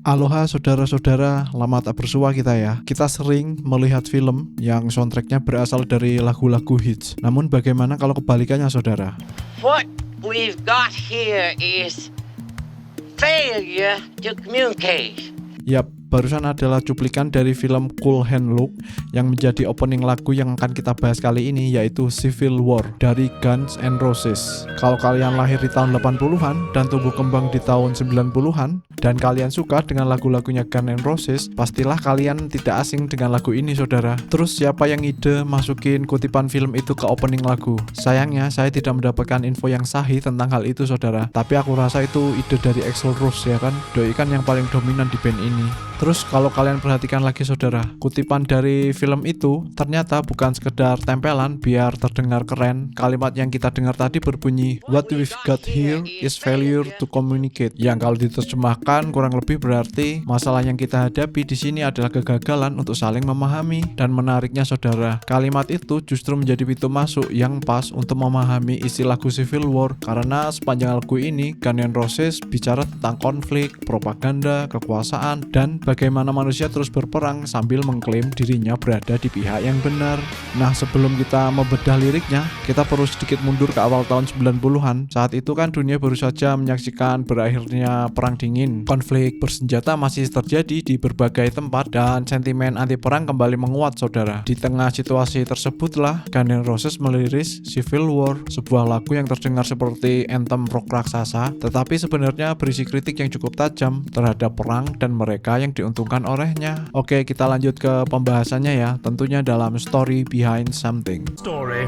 Aloha saudara-saudara, lama tak bersua kita ya. Kita sering melihat film yang soundtracknya berasal dari lagu-lagu hits. Namun bagaimana kalau kebalikannya saudara? What we've got here is failure to communicate. Yap, barusan adalah cuplikan dari film Cool Hand Luke yang menjadi opening lagu yang akan kita bahas kali ini, yaitu Civil War dari Guns N' Roses. Kalau kalian lahir di tahun 80-an dan tumbuh kembang di tahun 90-an dan kalian suka dengan lagu-lagunya Guns N' Roses, pastilah kalian tidak asing dengan lagu ini saudara. Terus siapa yang ide masukin kutipan film itu ke opening lagu? Sayangnya saya tidak mendapatkan info yang sahih tentang hal itu saudara. Tapi aku rasa itu ide dari Axl Rose ya kan, doi kan yang paling dominan di band ini. Terus kalau kalian perhatikan lagi saudara, kutipan dari film itu ternyata bukan sekedar tempelan biar terdengar keren. Kalimat yang kita dengar tadi berbunyi, "What we've got here is failure to communicate." Yang kalau diterjemahkan kurang lebih berarti masalah yang kita hadapi di sini adalah kegagalan untuk saling memahami. Dan menariknya saudara, kalimat itu justru menjadi pintu masuk yang pas untuk memahami isi lagu Civil War. Karena sepanjang lagu ini Guns N' Roses bicara tentang konflik, propaganda, kekuasaan, dan bagaimana manusia terus berperang sambil mengklaim dirinya berada di pihak yang benar. Nah, sebelum kita membedah liriknya, kita perlu sedikit mundur ke awal tahun 90-an. Saat itu kan dunia baru saja menyaksikan berakhirnya perang dingin. Konflik bersenjata masih terjadi di berbagai tempat dan sentimen anti perang kembali menguat saudara. Di tengah situasi tersebutlah Guns N' Roses meliris Civil War, sebuah lagu yang terdengar seperti anthem rock raksasa, tetapi sebenarnya berisi kritik yang cukup tajam terhadap perang dan mereka yang diuntungkan olehnya. Oke, kita lanjut ke pembahasannya ya, tentunya dalam Story Behind Something. Story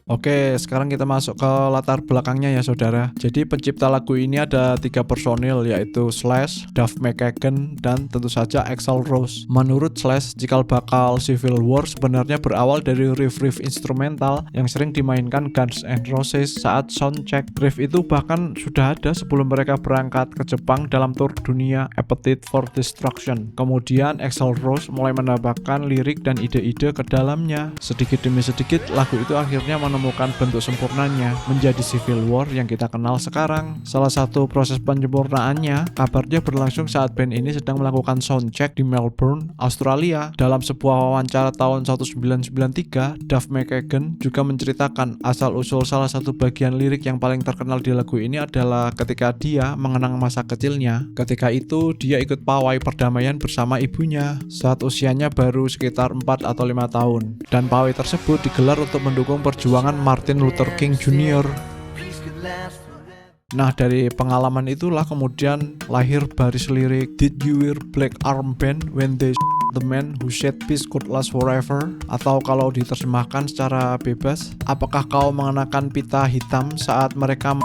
Oke, sekarang kita masuk ke latar belakangnya ya saudara. Jadi pencipta lagu ini ada 3 personil, yaitu Slash, Duff McKagan, dan tentu saja Axl Rose. Menurut Slash, cikal bakal Civil War sebenarnya berawal dari riff-riff instrumental yang sering dimainkan Guns N' Roses saat soundcheck. Riff itu bahkan sudah ada sebelum mereka berangkat ke Jepang dalam tur dunia Appetite for Destruction. Kemudian Axl Rose mulai menambahkan lirik dan ide-ide ke dalamnya. Sedikit demi sedikit lagu itu akhirnya menemukan bentuk sempurnanya menjadi Civil War yang kita kenal sekarang. Salah satu proses penyempurnaannya kabarnya berlangsung saat band ini sedang melakukan soundcheck di Melbourne, Australia. Dalam sebuah wawancara tahun 1993, Duff McKagan juga menceritakan asal-usul salah satu bagian lirik yang paling terkenal di lagu ini adalah ketika dia mengenang masa kecilnya. Ketika itu dia ikut pawai perdamaian bersama ibunya saat usianya baru sekitar 4 atau 5 tahun. Dan pawai tersebut digelar untuk mendukung perjuangan Martin Luther King Jr. Nah, dari pengalaman itulah kemudian lahir baris lirik "Did you wear black armband when they the man who said peace could last forever?" Atau kalau diterjemahkan secara bebas, apakah kau mengenakan pita hitam saat mereka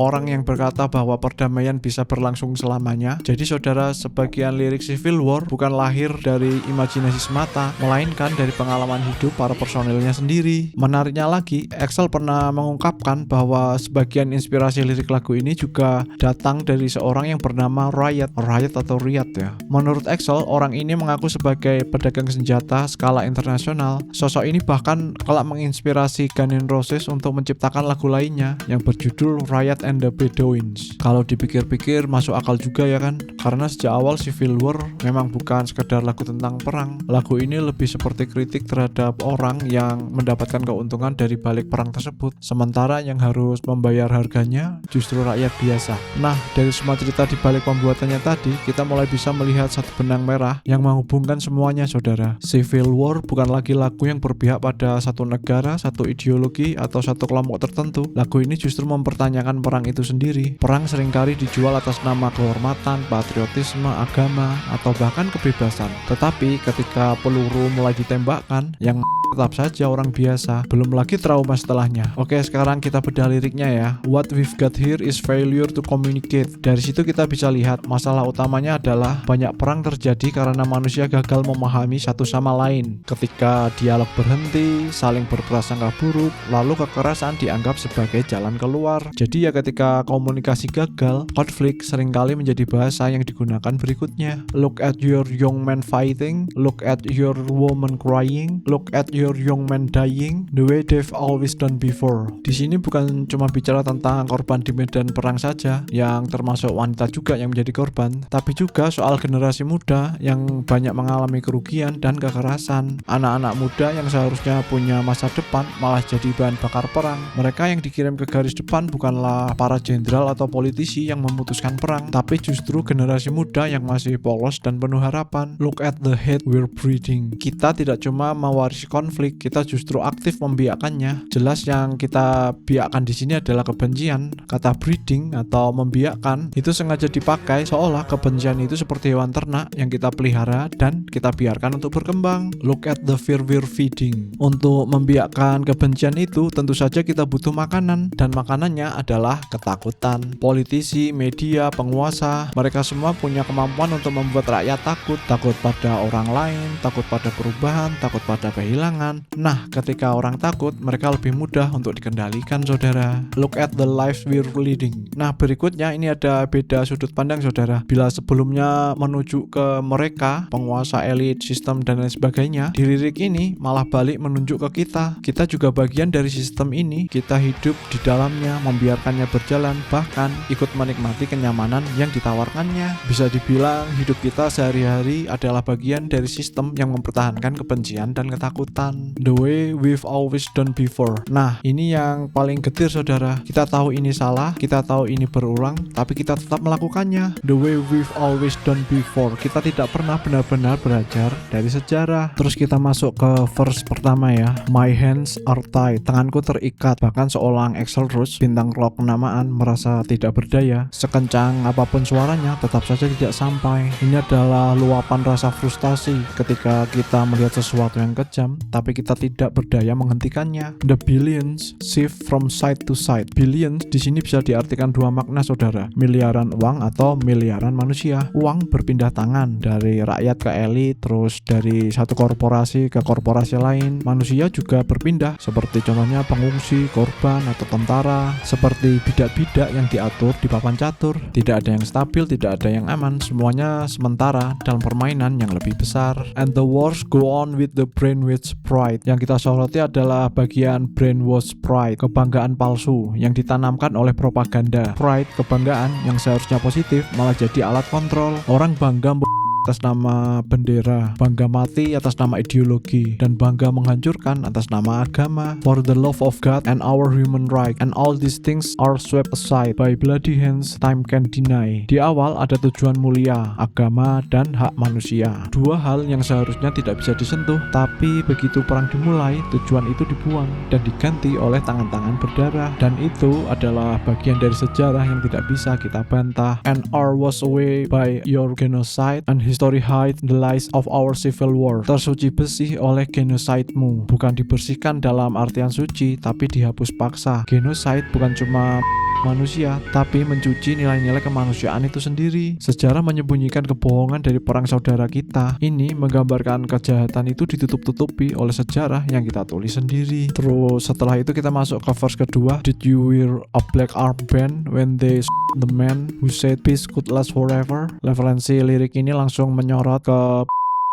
orang yang berkata bahwa perdamaian bisa berlangsung selamanya. Jadi saudara, sebagian lirik Civil War bukan lahir dari imajinasi semata, melainkan dari pengalaman hidup para personilnya sendiri. Menariknya lagi, Axl pernah mengungkapkan bahwa sebagian inspirasi lirik lagu ini juga datang dari seorang yang bernama Riot atau Riot ya. Menurut Axl, orang ini mengaku sebagai pedagang senjata skala internasional. Sosok ini bahkan kelak menginspirasi Guns N' Roses untuk menciptakan lagu lainnya yang berjudul Riot and the Bedouins. Kalau dipikir-pikir masuk akal juga ya kan, karena sejak awal Civil War memang bukan sekedar lagu tentang perang. Lagu ini lebih seperti kritik terhadap orang yang mendapatkan keuntungan dari balik perang tersebut, sementara yang harus membayar harganya justru rakyat biasa. Nah, dari semua cerita di balik pembuatannya tadi, kita mulai bisa melihat satu benang merah yang menghubungkan semuanya saudara. Civil War bukan lagi lagu yang berpihak pada satu negara, satu ideologi, atau satu kelompok tertentu. Lagu ini justru mempertanyakan perang itu sendiri. Perang seringkali dijual atas nama kehormatan, patriotisme, agama, atau bahkan kebebasan. Tetapi ketika peluru mulai ditembakkan, yang tetap saja orang biasa, belum lagi trauma setelahnya. Oke, sekarang kita bedah liriknya ya. What we've got here is failure to communicate. Dari situ kita bisa lihat masalah utamanya adalah banyak perang terjadi karena manusia gagal memahami satu sama lain. Ketika dialog berhenti, saling berprasangka buruk, lalu kekerasan dianggap sebagai jalan keluar. Jadi ya ketika komunikasi gagal, konflik seringkali menjadi bahasa yang digunakan berikutnya. Look at your young man fighting, look at your woman crying, look at your young man dying, the way they've always done before. Di sini bukan cuma bicara tentang korban di medan perang saja, yang termasuk wanita juga yang menjadi korban, tapi juga soal generasi muda yang banyak mengalami kerugian dan kekerasan. Anak-anak muda yang seharusnya punya masa depan malah jadi bahan bakar perang. Mereka yang dikirim ke garis depan bukanlah para jenderal atau politisi yang memutuskan perang, tapi justru generasi muda yang masih polos dan penuh harapan. Look at the hate we're breeding. Kita tidak cuma mewarisi konflik, kita justru aktif membiakannya. Jelas yang kita biakkan di sini adalah kebencian. Kata breeding atau membiakkan itu sengaja dipakai seolah kebencian itu seperti hewan ternak yang kita pelihara dan kita biarkan untuk berkembang. Look at the fear we're feeding. Untuk membiakkan kebencian itu tentu saja kita butuh makanan, dan makanannya adalah ketakutan. Politisi, media, penguasa, mereka semua punya kemampuan untuk membuat rakyat takut pada orang lain, takut pada perubahan, takut pada kehilangan. Nah, ketika orang takut, mereka lebih mudah untuk dikendalikan, saudara. Look at the lives we're leading. Nah, berikutnya ini ada beda sudut pandang, saudara. Bila sebelumnya menuju ke mereka, penguasa, elit, sistem, dan lain sebagainya, di lirik ini malah balik menunjuk ke kita. Kita juga bagian dari sistem ini, kita hidup di dalamnya, membiarkannya berjalan, bahkan ikut menikmati kenyamanan yang ditawarkannya. Bisa dibilang hidup kita sehari-hari adalah bagian dari sistem yang mempertahankan kebencian dan ketakutan. The way we've always done before. Nah, ini yang paling getir, saudara. Kita tahu ini salah, kita tahu ini berulang, tapi kita tetap melakukannya. The way we've always done before. Kita tidak pernah benar-benar belajar dari sejarah. Terus kita masuk ke verse pertama ya. My hands are tied. Tanganku terikat. Bahkan seorang Axelrod, bintang rock kenamaan, merasa tidak berdaya. Sekencang apapun suaranya, tetap saja tidak sampai. Ini adalah luapan rasa frustasi ketika kita melihat sesuatu yang kejam, tapi kita tidak berdaya menghentikannya. The billions shift from side to side. Billions di sini bisa diartikan dua makna, saudara. Miliaran uang atau miliaran manusia. Uang berpindah tangan dari rakyat ke elit, terus dari satu korporasi ke korporasi lain. Manusia juga berpindah, seperti contohnya pengungsi, korban, atau tentara. Seperti bidak-bidak yang diatur di papan catur. Tidak ada yang stabil, tidak ada yang aman. Semuanya sementara dalam permainan yang lebih besar. And the wars go on with the brainwash pride. Yang kita soroti adalah bagian brainwash pride, kebanggaan palsu yang ditanamkan oleh propaganda. Pride, kebanggaan yang seharusnya positif, malah jadi alat kontrol. Orang bangga atas nama bendera, bangga mati atas nama ideologi, dan bangga menghancurkan atas nama agama. For the love of God and our human right, and all these things are swept aside by bloody hands time can deny. Di awal ada tujuan mulia, agama dan hak manusia. Dua hal yang seharusnya tidak bisa disentuh, tapi begitu perang dimulai, tujuan itu dibuang dan diganti oleh tangan-tangan berdarah. Dan itu adalah bagian dari sejarah yang tidak bisa kita bantah. And are washed away by your genocide, and history hide the lies of our civil war. Tersuci bersih oleh genocidemu. Bukan dibersihkan dalam artian suci, tapi dihapus paksa. Genocide bukan cuma manusia, tapi mencuci nilai-nilai kemanusiaan itu sendiri. Sejarah menyembunyikan kebohongan dari perang saudara kita. Ini menggambarkan kejahatan itu ditutup-tutupi oleh sejarah yang kita tulis sendiri. Terus setelah itu kita masuk ke verse kedua. Did you wear a black armband when they the man who said peace could last forever? Referensi lirik ini langsung menyorot ke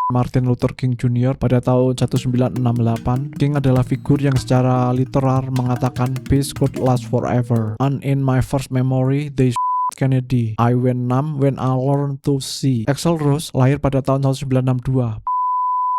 Martin Luther King Jr. pada tahun 1968. King adalah figur yang secara literal mengatakan peace could last forever. And in my first memory, they Kennedy. I went numb when I learned to see. Axelrod lahir pada tahun 1962.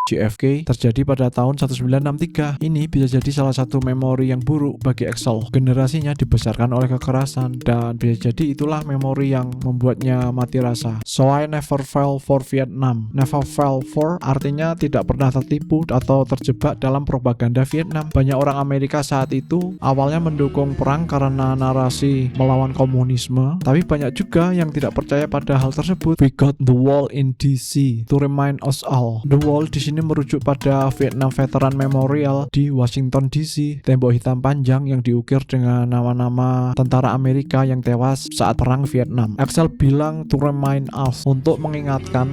JFK terjadi pada tahun 1963. Ini bisa jadi salah satu memori yang buruk bagi Axel. Generasinya dibesarkan oleh kekerasan, dan bisa jadi itulah memori yang membuatnya mati rasa. So I never fell for Vietnam. Never fell for artinya tidak pernah tertipu atau terjebak dalam propaganda Vietnam. Banyak orang Amerika saat itu awalnya mendukung perang karena narasi melawan komunisme, tapi banyak juga yang tidak percaya pada hal tersebut. We got the wall in DC to remind us all. The wall di sini sini merujuk pada Vietnam Veteran Memorial di Washington DC, tembok hitam panjang yang diukir dengan nama-nama tentara Amerika yang tewas saat perang Vietnam. Axel bilang to remind us, untuk mengingatkan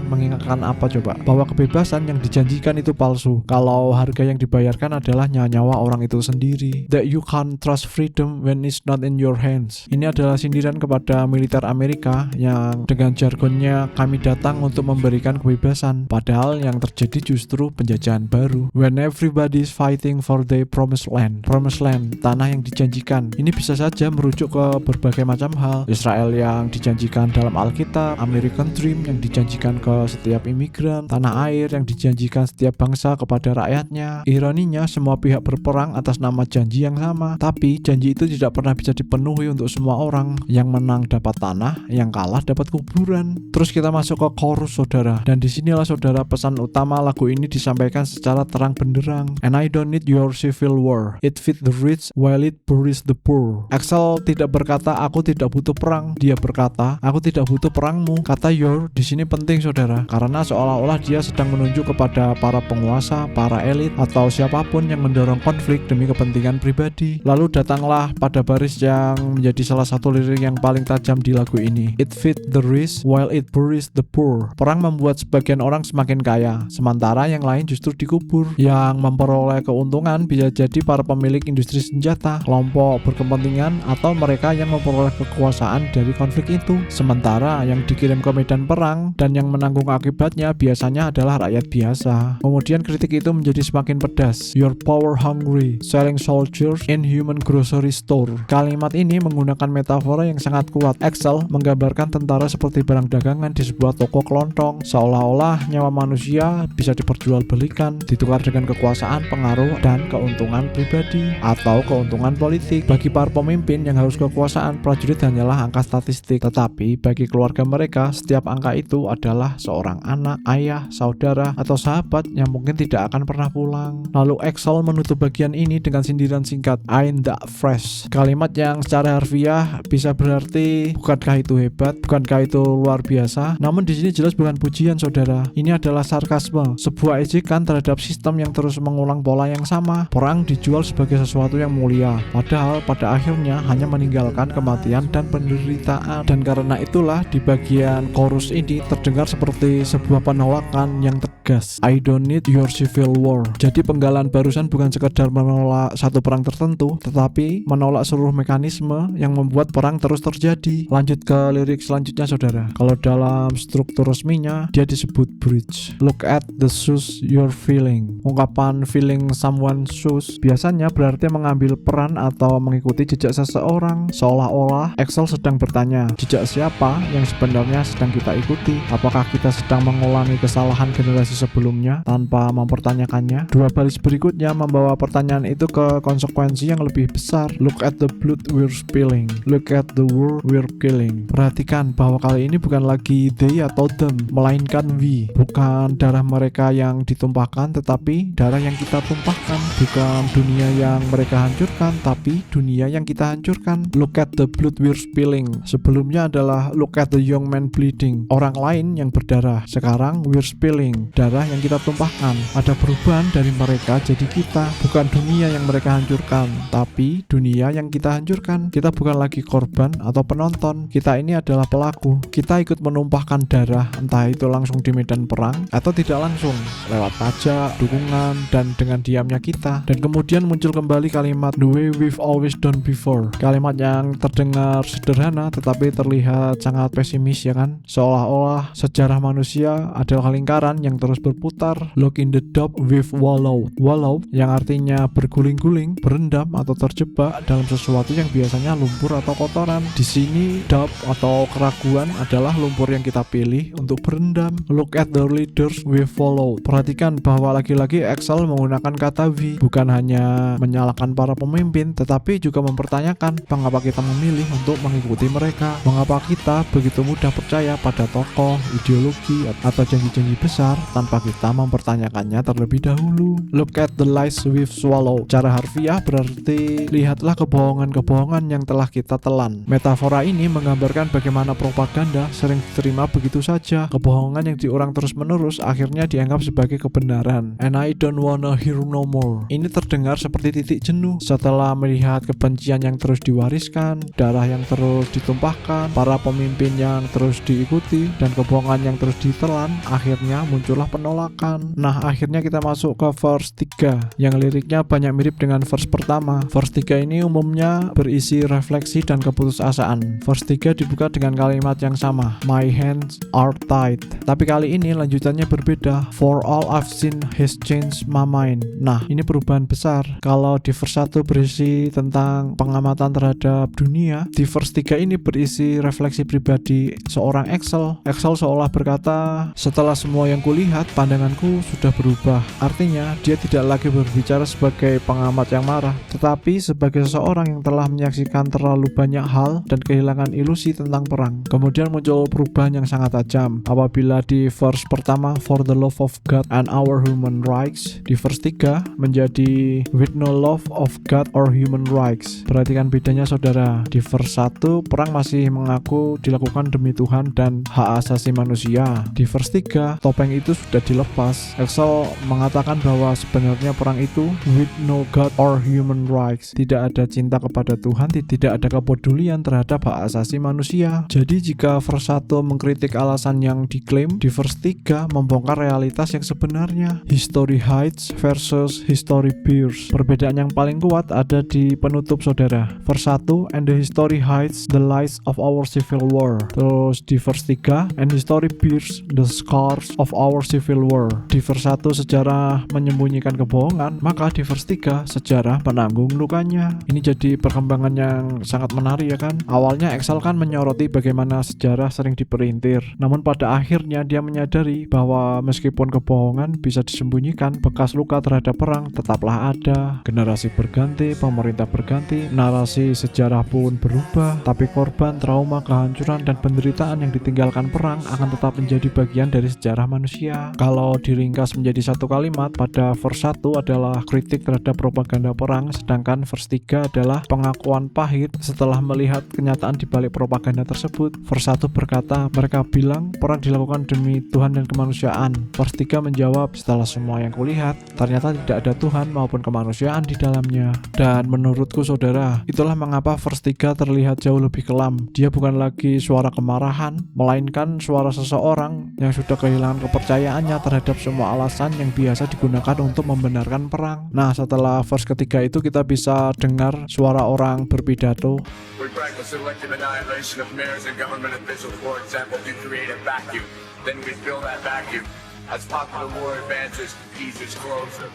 apa coba? Bahwa kebebasan yang dijanjikan itu palsu. Kalau harga yang dibayarkan adalah nyawa orang itu sendiri. That you can't trust freedom when it's not in your hands. Ini adalah sindiran kepada militer Amerika yang dengan jargonnya kami datang untuk memberikan kebebasan, padahal yang terjadi justru penjajahan baru. When everybody is fighting for their promised land. Promised land, tanah yang dijanjikan. Ini bisa saja merujuk ke berbagai macam hal. Israel yang dijanjikan dalam Alkitab, American Dream yang dijanjikan ke setiap imigran, tanah air yang dijanjikan setiap bangsa kepada rakyatnya. Ironinya, semua pihak berperang atas nama janji yang sama, tapi janji itu tidak pernah bisa dipenuhi untuk semua orang. Yang menang dapat tanah, yang kalah dapat kuburan. Terus kita masuk ke chorus, saudara, dan disinilah saudara pesan utama lagu ini disampaikan secara terang benderang. And I don't need your civil war, it feeds the rich while it buries the poor. Axel tidak berkata aku tidak butuh perang, dia berkata aku tidak butuh perangmu. Kata your di sini penting, saudara, karena seolah-olah dia sedang menunjuk kepada para penguasa, para elit, atau siapapun yang mendorong konflik demi kepentingan pribadi. Lalu datanglah pada baris yang menjadi salah satu lirik yang paling tajam di lagu ini. It feeds the rich while it buries the poor. Perang membuat sebagian orang semakin kaya, sementara yang lain justru dikubur. Yang memperoleh keuntungan bisa jadi para pemilik industri senjata, kelompok berkepentingan, atau mereka yang memperoleh kekuasaan dari konflik itu. Sementara yang dikirim ke medan perang dan yang menanggung akibatnya biasanya adalah rakyat biasa. Kemudian kritik itu menjadi semakin pedas. You're power hungry, selling soldiers in human grocery store. Kalimat ini menggunakan metafora yang sangat kuat. Axel menggambarkan tentara seperti barang dagangan di sebuah toko kelontong, seolah-olah nyawa manusia bisa diperjualbelikan, ditukar dengan kekuasaan, pengaruh, dan keuntungan pribadi atau keuntungan politik. Bagi para pemimpin yang harus kekuasaan, prajurit hanyalah angka statistik, tetapi bagi keluarga mereka, setiap angka itu adalah seorang anak, ayah, saudara, atau sahabat yang mungkin tidak akan pernah pulang. Lalu Axel menutup bagian ini dengan sindiran singkat, ain't that fresh. Kalimat yang secara harfiah bisa berarti bukankah itu hebat, bukankah itu luar biasa. Namun di sini jelas bukan pujian, saudara. Ini adalah sarkasme, sebuah ejekan terhadap sistem yang terus mengulang pola yang sama. Perang dijual sebagai sesuatu yang mulia, padahal pada akhirnya hanya meninggalkan kematian dan penderitaan. Dan karena itulah di bagian chorus ini terdengar seperti sebuah penolakan yang tegas. I don't need your civil war. Jadi penggalan barusan bukan sekedar menolak satu perang tertentu, tetapi menolak seluruh mekanisme yang membuat perang terus terjadi. Lanjut ke lirik selanjutnya, saudara. Kalau dalam struktur resminya dia disebut bridge. Look at the shoes you're feeling. Ungkapan feeling someone's shoes biasanya berarti mengambil peran atau mengikuti jejak seseorang. Seolah-olah Axel sedang bertanya, jejak siapa yang sebenarnya sedang kita ikuti? Apakah kita sedang mengulangi kesalahan generasi sebelumnya tanpa mempertanyakannya? Dua baris berikutnya membawa pertanyaan itu ke konsekuensi yang lebih besar. Look at the blood we're spilling. Look at the war we're killing. Perhatikan bahwa kali ini bukan lagi they atau them, melainkan we. Bukan darah mereka yang ditumpahkan, tetapi darah yang kita tumpahkan. Bukan dunia yang mereka hancurkan, tapi dunia yang kita hancurkan. Look at the blood we're spilling. Sebelumnya adalah look at the young man bleeding. Orang lain yang berdarah. Sekarang we're spilling, darah yang kita tumpahkan. Ada perubahan dari mereka jadi kita. Bukan dunia yang mereka hancurkan, tapi dunia yang kita hancurkan. Kita bukan lagi korban atau penonton. Kita ini adalah pelaku. Kita ikut menumpahkan darah, entah itu langsung di medan perang atau tidak langsung, lewat pajak, dukungan, dan dengan diamnya kita. Dan kemudian muncul kembali kalimat the way we've always done before. Kalimat yang terdengar sederhana tetapi terlihat sangat pesimis, ya kan? Seolah-olah sejarah manusia adalah lingkaran yang terus berputar. Look in the dark we've wallowed. Wallow yang artinya berguling-guling, berendam atau terjebak dalam sesuatu yang biasanya lumpur atau kotoran. Di sini doubt atau keraguan adalah lumpur yang kita pilih untuk berendam. Look at the leaders we follow. Perhatikan bahwa lagi-lagi Axel menggunakan kata we, bukan hanya menyalahkan para pemimpin, tetapi juga mempertanyakan mengapa kita memilih untuk mengikuti mereka. Mengapa kita begitu mudah percaya pada tokoh, ideologi, atau janji-janji besar tanpa kita mempertanyakannya terlebih dahulu. Look at the lies we've swallowed. Cara harfiah berarti lihatlah kebohongan-kebohongan yang telah kita telan. Metafora ini menggambarkan bagaimana propaganda sering diterima begitu saja. Kebohongan yang diulang terus-menerus akhirnya dianggap sebagai kebenaran. And I don't wanna hear no more. Ini terdengar seperti titik jenuh setelah melihat kebencian yang terus diwariskan, darah yang terus ditumpahkan, para pemimpin yang terus diikuti, dan kebohongan yang terus ditelan. Akhirnya muncullah penolakan. Nah, akhirnya kita masuk ke verse 3 yang liriknya banyak mirip dengan verse pertama. Verse 3 ini umumnya berisi refleksi dan keputusasaan. Verse 3 dibuka dengan kalimat yang sama, my hands are tied. Tapi kali ini lanjutannya berbeda, for all I've seen has changed my mind. Nah, ini perubahan besar. Kalau di verse 1 berisi tentang pengamatan terhadap dunia, di verse 3 ini berisi refleksi pribadi seorang Axel. Axel seolah berkata, setelah semua yang kulihat, pandanganku sudah berubah. Artinya, dia tidak lagi berbicara sebagai pengamat yang marah, tetapi sebagai seseorang yang telah menyaksikan terlalu banyak hal dan kehilangan ilusi tentang perang. Kemudian muncul perubahan yang sangat tajam. Apabila di verse pertama, for the love of God and our human rights, di verse 3 menjadi with no love of God or human rights. Perhatikan bedanya saudara. Di verse 1, perang masih mengaku dilakukan demi Tuhan dan hak asasi manusia. Di verse 3, topeng itu sudah dilepas. Axel mengatakan bahwa sebenarnya perang itu with no God or human rights. Tidak ada cinta kepada Tuhan, tidak ada kepedulian terhadap hak asasi manusia. Jadi jika verse 1 mengkritik alasan yang diklaim, di verse 3 membongkar realitas yang sebenarnya. History hides versus history bears. Perbedaan yang paling kuat ada di penutup saudara. Verse 1, and the history hides the lies of our civil war. Terus di verse 3, and history bears the scars of our civil war. Di verse 1 sejarah menyembunyikan kebohongan, maka di verse 3 sejarah menanggung lukanya. Ini jadi perkembangan yang sangat menarik ya kan. Awalnya Axel kan menyoroti bagaimana sejarah sering diperintir, namun pada akhirnya dia menyadari bahwa meskipun kebohongan bisa disembunyikan, bekas luka terhadap perang tetaplah ada. Generasi berganti, pemerintah berganti, narasi sejarah pun berubah, tapi korban, trauma, kehancuran, dan penderitaan yang ditinggalkan perang akan tetap menjadi bagian dari sejarah manusia. Kalau diringkas menjadi satu kalimat, pada verse 1 adalah kritik terhadap propaganda perang, sedangkan verse 3 adalah pengakuan pahit setelah melihat kenyataan di balik propaganda tersebut. Verse 1 berkata, mereka bilang perang dilakukan demi Tuhan dan kemanusiaan. Verse 3 menjawab, setelah semua yang kulihat, ternyata tidak ada Tuhan maupun kemanusiaan di dalamnya. Dan menurutku saudara, itulah mengapa verse 3 terlihat jauh lebih kelam. Dia bukan lagi suara kemarahan, melainkan suara seseorang yang sudah kehilangan kepercayaannya terhadap semua alasan yang biasa digunakan untuk membenarkan perang. Nah, setelah verse ketiga itu kita bisa dengar suara orang berpidato. We practice selective annihilation of mayors and government officials, for example, to create a vacuum. Then we fill that vacuum. As popular war advances, peace is closer.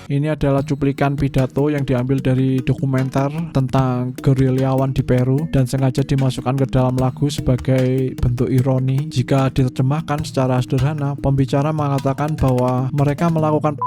Ini adalah cuplikan pidato yang diambil dari dokumenter tentang gerilyawan di Peru dan sengaja dimasukkan ke dalam lagu sebagai bentuk ironi. Jika diterjemahkan secara sederhana, pembicara mengatakan bahwa mereka melakukan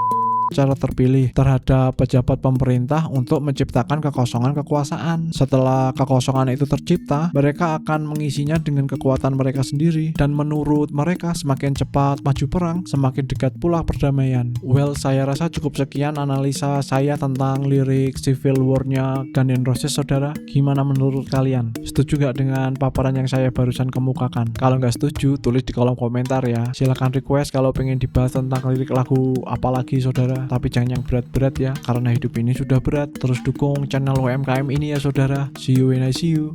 secara terpilih terhadap pejabat pemerintah untuk menciptakan kekosongan kekuasaan. Setelah kekosongan itu tercipta, mereka akan mengisinya dengan kekuatan mereka sendiri, dan menurut mereka semakin cepat maju perang, semakin dekat pula perdamaian. Well, saya rasa cukup sekian analisa saya tentang lirik Civil War-nya Guns N' Roses saudara. Gimana menurut kalian? Setuju gak dengan paparan yang saya barusan kemukakan? Kalau nggak setuju, tulis di kolom komentar ya. Silahkan request kalau pengen dibahas tentang lirik lagu apalagi saudara. Tapi jangan yang berat-berat ya, karena hidup ini sudah berat. Terus dukung channel UMKM ini ya saudara. See you when I see you.